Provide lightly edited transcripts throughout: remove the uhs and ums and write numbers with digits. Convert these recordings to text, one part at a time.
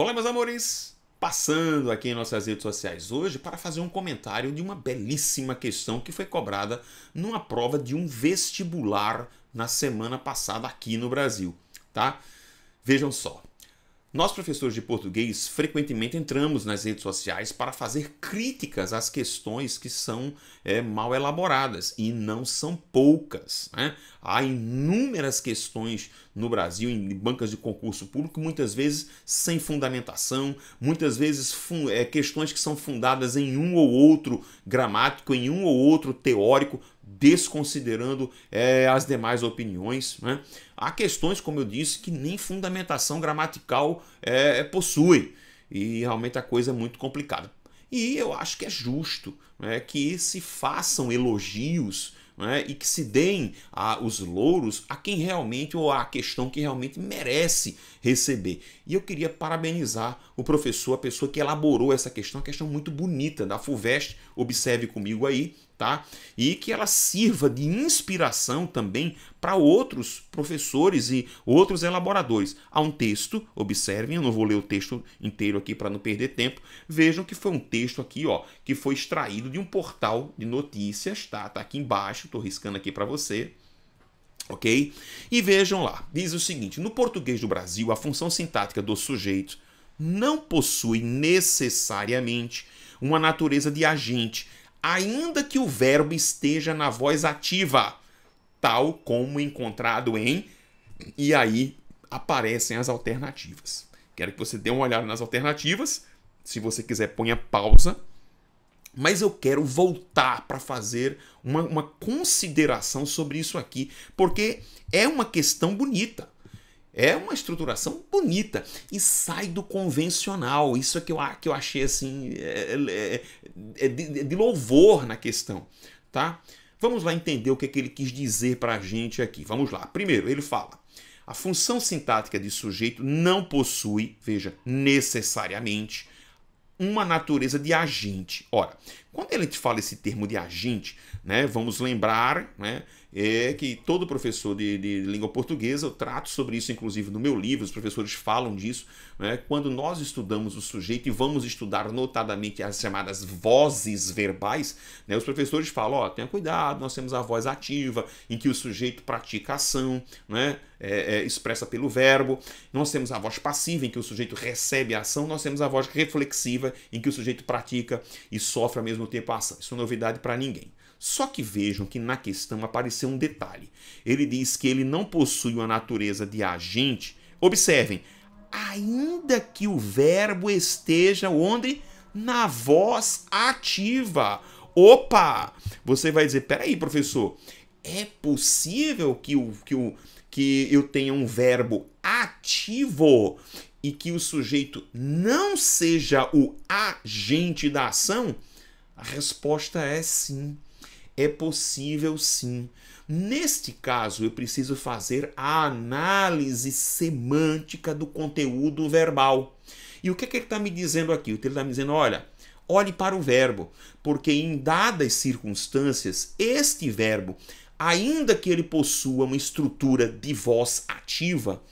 Olá, meus amores! Passando aqui em nossas redes sociais hoje para fazer um comentário de uma belíssima questão que foi cobrada numa prova de um vestibular na semana passada aqui no Brasil, tá? Vejam só. Nós, professores de português, frequentemente entramos nas redes sociais para fazer críticas às questões que são mal elaboradas, e não são poucas, né? Há inúmeras questões no Brasil, em bancas de concurso público, muitas vezes sem fundamentação, muitas vezes questões que são fundadas em um ou outro gramático, em um ou outro teórico, desconsiderando as demais opiniões, né? Há questões, como eu disse, que nem fundamentação gramatical possui, e realmente a coisa é muito complicada. E eu acho que é justo, né, que se façam elogios, né, e que se deem os louros a quem realmente, ou a questão que realmente merece receber. E eu queria parabenizar o professor, a pessoa que elaborou essa questão, uma questão muito bonita da FUVEST, observe comigo aí, tá? E que ela sirva de inspiração também para outros professores e outros elaboradores. Há um texto, observem, eu não vou ler o texto inteiro aqui para não perder tempo. Vejam que foi um texto aqui, ó, que foi extraído de um portal de notícias, tá? Tá aqui embaixo, estou riscando aqui para você. Ok? E vejam lá, diz o seguinte: no português do Brasil, a função sintática do sujeito não possui necessariamente uma natureza de agente, ainda que o verbo esteja na voz ativa, tal como encontrado em... E aí aparecem as alternativas. Quero que você dê uma olhada nas alternativas. Se você quiser, ponha pausa. Mas eu quero voltar para fazer uma consideração sobre isso aqui, porque é uma questão bonita. É uma estruturação bonita e sai do convencional. Isso é que eu achei assim, de louvor na questão, tá? Vamos lá entender o que ele quis dizer para a gente aqui. Vamos lá. Primeiro, ele fala: a função sintática de sujeito não possui, veja, necessariamente uma natureza de agente. Ora, quando ele te fala esse termo de agente, né, vamos lembrar, né, que todo professor de língua portuguesa, eu trato sobre isso inclusive no meu livro, os professores falam disso, né, quando nós estudamos o sujeito e vamos estudar notadamente as chamadas vozes verbais, né, os professores falam, ó, tenha cuidado, nós temos a voz ativa, em que o sujeito pratica ação, né, expressa pelo verbo, nós temos a voz passiva, em que o sujeito recebe a ação, nós temos a voz reflexiva, em que o sujeito pratica e sofre ao mesmo tempo a ação. Isso não é novidade para ninguém. Só que vejam que na questão apareceu um detalhe. Ele diz que ele não possui uma natureza de agente. Observem, ainda que o verbo esteja onde? Na voz ativa. Opa! Você vai dizer, peraí, professor, é possível que eu tenha um verbo ativo e que o sujeito não seja o agente da ação? A resposta é sim. É possível sim. Neste caso, eu preciso fazer a análise semântica do conteúdo verbal. E o que ele está me dizendo aqui? Ele está me dizendo, olha, olhe para o verbo, porque em dadas circunstâncias, este verbo, ainda que ele possua uma estrutura de voz ativa,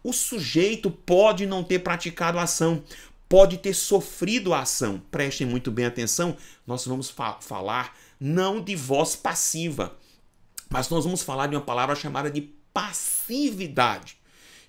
o sujeito pode não ter praticado a ação, pode ter sofrido a ação. Prestem muito bem atenção, nós vamos falar não de voz passiva, mas nós vamos falar de uma palavra chamada de passividade,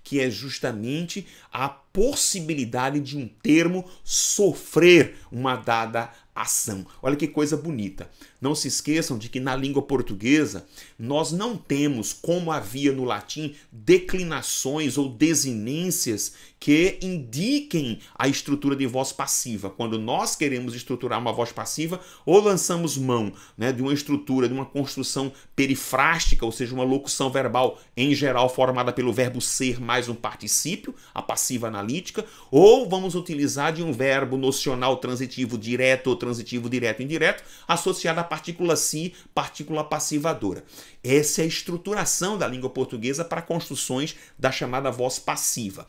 que é justamente a possibilidade de um termo sofrer uma dada ação. Olha que coisa bonita. Não se esqueçam de que na língua portuguesa nós não temos, como havia no latim, declinações ou desinências que indiquem a estrutura de voz passiva. Quando nós queremos estruturar uma voz passiva, ou lançamos mão, né, de uma estrutura, de uma construção perifrástica, ou seja, uma locução verbal em geral formada pelo verbo ser mais um particípio, a passiva analítica, ou vamos utilizar de um verbo nocional transitivo direto ou transitivo direto indireto, associado à partícula si, partícula passivadora. Essa é a estruturação da língua portuguesa para construções da chamada voz passiva.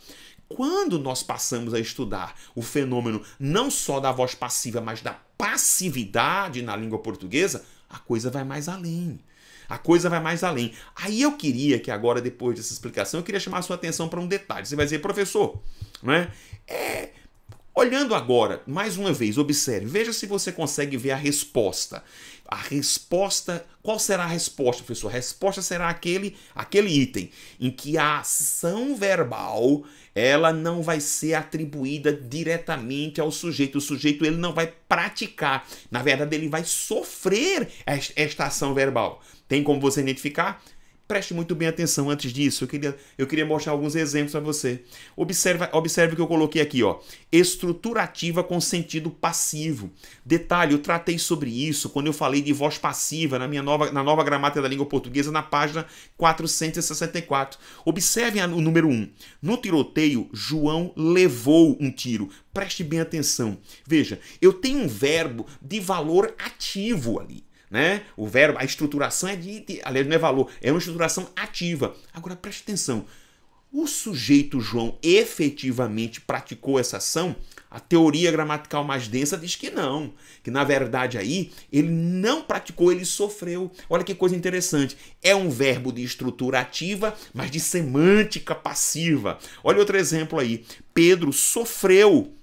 Quando nós passamos a estudar o fenômeno não só da voz passiva, mas da passividade na língua portuguesa, a coisa vai mais além. A coisa vai mais além. Aí eu queria que agora, depois dessa explicação, eu queria chamar a sua atenção para um detalhe. Você vai dizer, professor, não é? Olhando agora, mais uma vez, observe, veja se você consegue ver a resposta. A resposta, qual será a resposta, professor? A resposta será aquele item em que a ação verbal ela não vai ser atribuída diretamente ao sujeito. O sujeito ele não vai praticar. Na verdade, ele vai sofrer esta ação verbal. Tem como você identificar? Preste muito bem atenção antes disso. Eu queria mostrar alguns exemplos para você. Observe o que eu coloquei aqui, ó. Estrutura ativa com sentido passivo. Detalhe, eu tratei sobre isso quando eu falei de voz passiva na nova gramática da língua portuguesa, na página 464. Observe o número 1. No tiroteio, João levou um tiro. Preste bem atenção. Veja, eu tenho um verbo de valor ativo ali. Né? O verbo, a estruturação aliás, não é valor, é uma estruturação ativa. Agora preste atenção, o sujeito João efetivamente praticou essa ação? A teoria gramatical mais densa diz que não, que na verdade aí ele não praticou, ele sofreu. Olha que coisa interessante, é um verbo de estrutura ativa, mas de semântica passiva. Olha outro exemplo aí, Pedro sofreu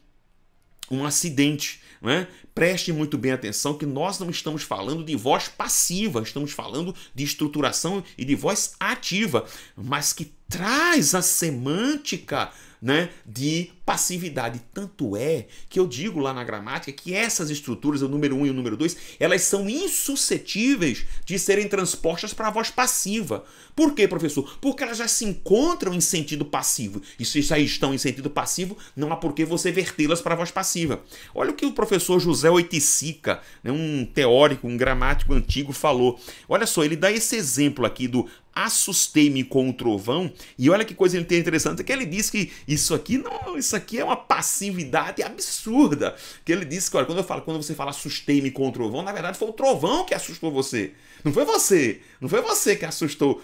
um acidente. Não é? Preste muito bem atenção que nós não estamos falando de voz passiva, estamos falando de estruturação e de voz ativa, mas que traz a semântica, né, de passividade. Tanto é que eu digo lá na gramática que essas estruturas, o número 1 e o número 2, elas são insuscetíveis de serem transpostas para a voz passiva. Por quê, professor? Porque elas já se encontram em sentido passivo. E se já estão em sentido passivo, não há por que você vertê-las para a voz passiva. Olha o que o professor José Oiticica, né, um teórico, um gramático antigo, falou. Olha só, ele dá esse exemplo aqui do assustei-me com o trovão, e olha que coisa interessante, que ele diz que isso aqui é uma passividade absurda, que ele disse que, olha, quando você fala assustei-me com o trovão, na verdade foi o trovão que assustou você, não foi você que assustou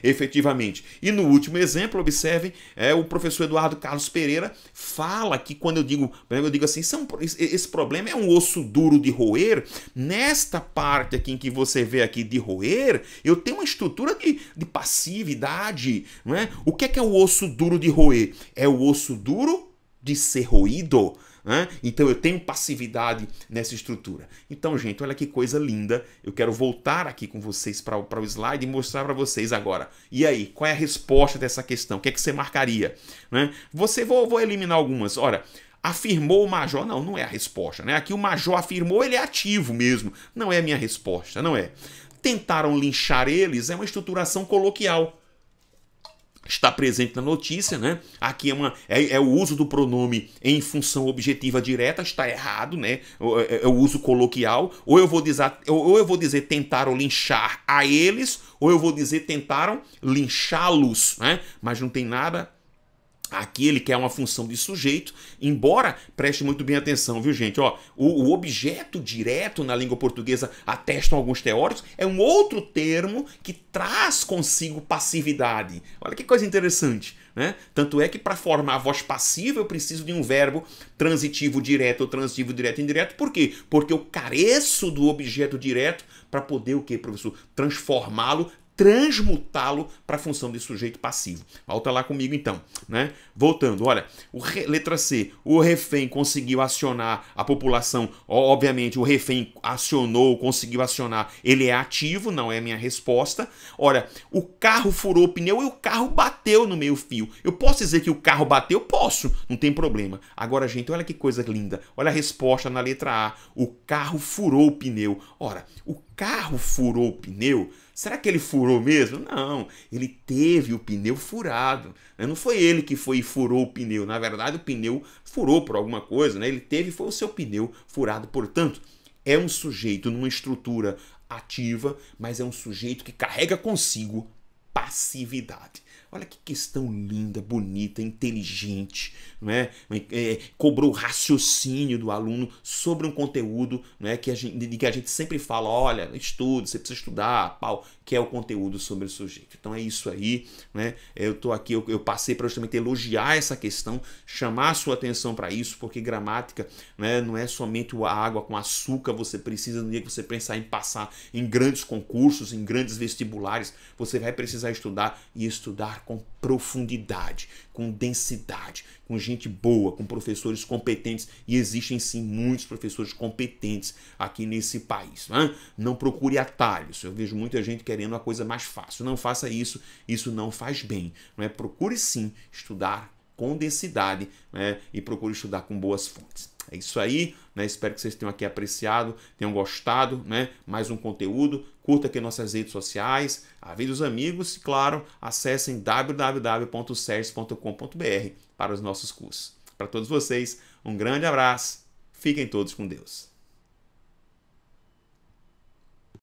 efetivamente. E no último exemplo, observem, o professor Eduardo Carlos Pereira fala que quando eu digo assim, esse problema é um osso duro de roer, nesta parte aqui em que você vê aqui de roer, eu tenho uma estrutura de passividade, não é? O que é o osso duro de roer? É o osso duro de ser roído. Né? Então eu tenho passividade nessa estrutura. Então, gente, olha que coisa linda. Eu quero voltar aqui com vocês para o slide e mostrar para vocês agora. E aí, qual é a resposta dessa questão? O que é que você marcaria? Né? Vou eliminar algumas. Ora, afirmou o major? Não é a resposta. Né? Aqui o major afirmou, ele é ativo mesmo. Não é a minha resposta, não é. Tentaram linchar eles é uma estruturação coloquial. Está presente na notícia, né? Aqui é o uso do pronome em função objetiva direta, está errado, né? É o uso coloquial. Ou eu vou dizer tentaram linchar a eles, ou eu vou dizer tentaram linchá-los, né? Mas não tem nada. Aqui ele quer uma função de sujeito, embora, preste muito bem atenção, viu, gente? Ó, o objeto direto na língua portuguesa, atestam alguns teóricos, é um outro termo que traz consigo passividade. Olha que coisa interessante, né? Tanto é que para formar a voz passiva eu preciso de um verbo transitivo direto ou transitivo direto indireto. Por quê? Porque eu careço do objeto direto para poder o quê, professor? Transformá-lo, transmutá-lo para a função de sujeito passivo. Volta lá comigo então, né? Voltando, olha, letra C, o refém conseguiu acionar a população, obviamente o refém acionou, conseguiu acionar, ele é ativo, não é a minha resposta. Olha, o carro furou o pneu e o carro bateu no meio-fio. Eu posso dizer que o carro bateu? Posso, não tem problema. Agora, gente, olha que coisa linda. Olha a resposta na letra A, o carro furou o pneu. Ora, o carro furou o pneu, será que ele furou mesmo? Não, ele teve o pneu furado. Não foi ele que foi e furou o pneu. Na verdade, o pneu furou por alguma coisa, né? Ele teve, foi o seu pneu furado. Portanto, é um sujeito numa estrutura ativa, mas é um sujeito que carrega consigo passividade. Olha que questão linda, bonita, inteligente, não é? Cobrou o raciocínio do aluno sobre um conteúdo, não é? que a gente sempre fala, olha, estude, você precisa estudar, pau, que é o conteúdo sobre o sujeito. Então é isso aí, né? Eu tô aqui, eu passei para justamente elogiar essa questão, chamar a sua atenção para isso, porque gramática, né, não é somente a água com açúcar, você precisa, no dia que você pensar em passar em grandes concursos, em grandes vestibulares, você vai precisar estudar e estudar com profundidade, com densidade, com gente boa, com professores competentes, e existem sim muitos professores competentes aqui nesse país. Não procure atalhos. Eu vejo muita gente querendo a coisa mais fácil. Não faça isso, isso não faz bem. Procure sim estudar com densidade, e procure estudar com boas fontes. É isso aí, espero que vocês tenham aqui apreciado, tenham gostado, mais um conteúdo. Curta aqui nossas redes sociais, avise os amigos e, claro, acessem www.cers.com.br para os nossos cursos. Para todos vocês, um grande abraço, fiquem todos com Deus.